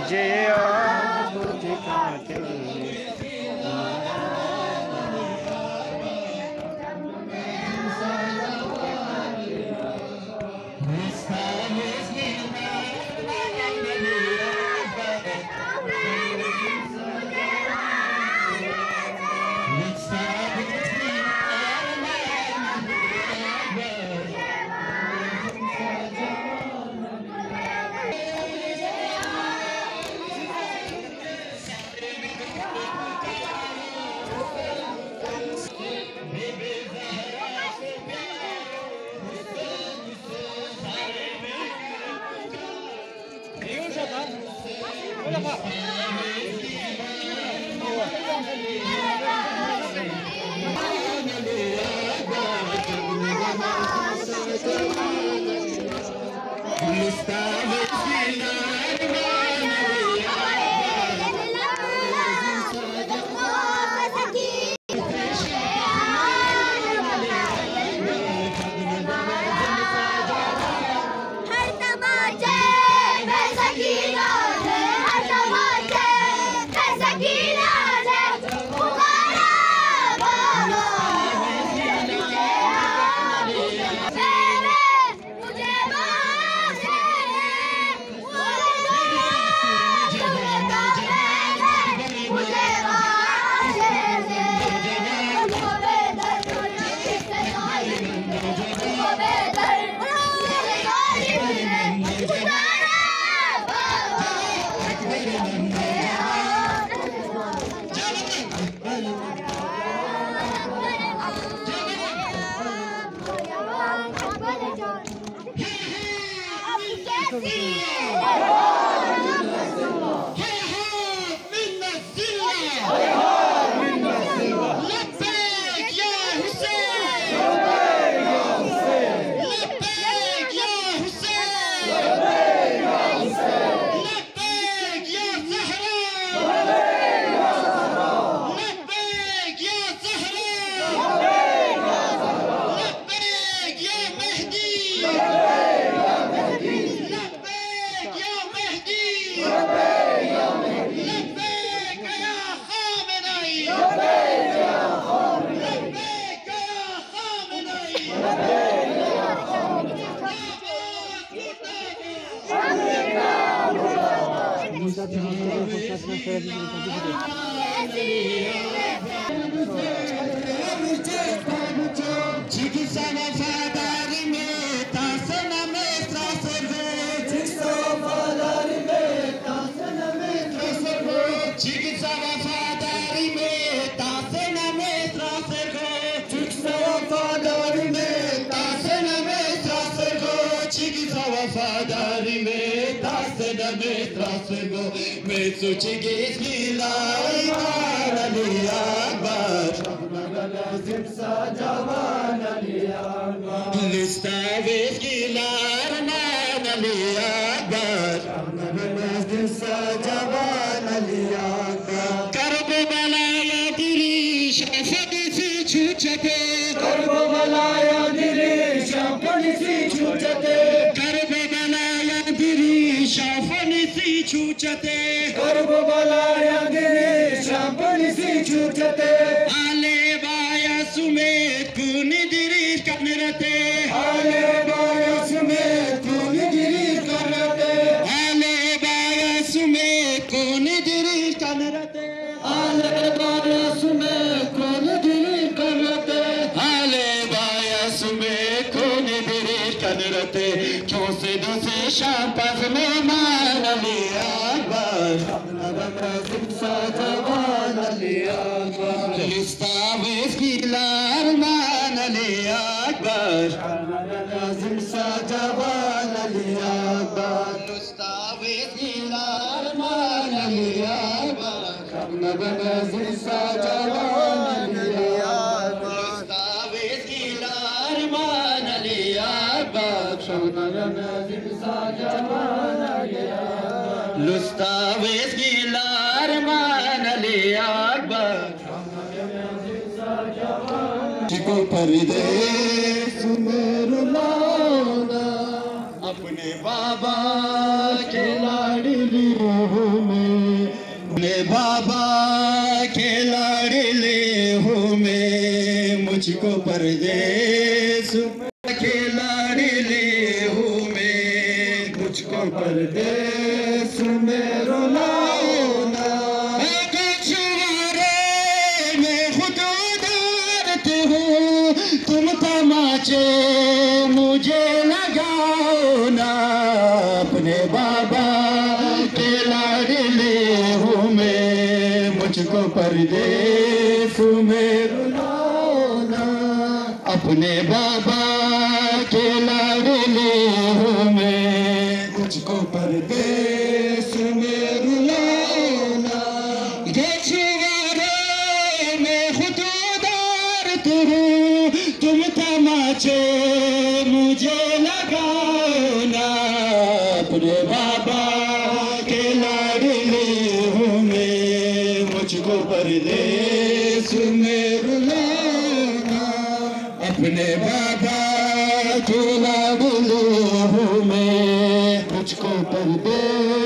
मुझे और दिखाते परदेस में रुलाना अपने बाबा के लाडली हो मुझको परदेस के लाडले हूँ मैं, मुझको परदेस में रुलाना। कछुआरे में खुद उतारती हूँ, तुम तमाचे मुझे लगाओ ना। अपने बाबा के लाडले हूँ मैं, मुझको परदेस में रुलाना। अपने बाबा के लाडले हूँ मैं, मुझको परदेस में रुलाना। कछुआरे में खुद उतारती हूँ, तुम तमाचे मुझे लगाओ ना। अपने बाबा के लाडले हूँ मैं, मुझको परदेस में रुलाना। अपने बाबा के लाडले हूँ मैं, मुझको परदेस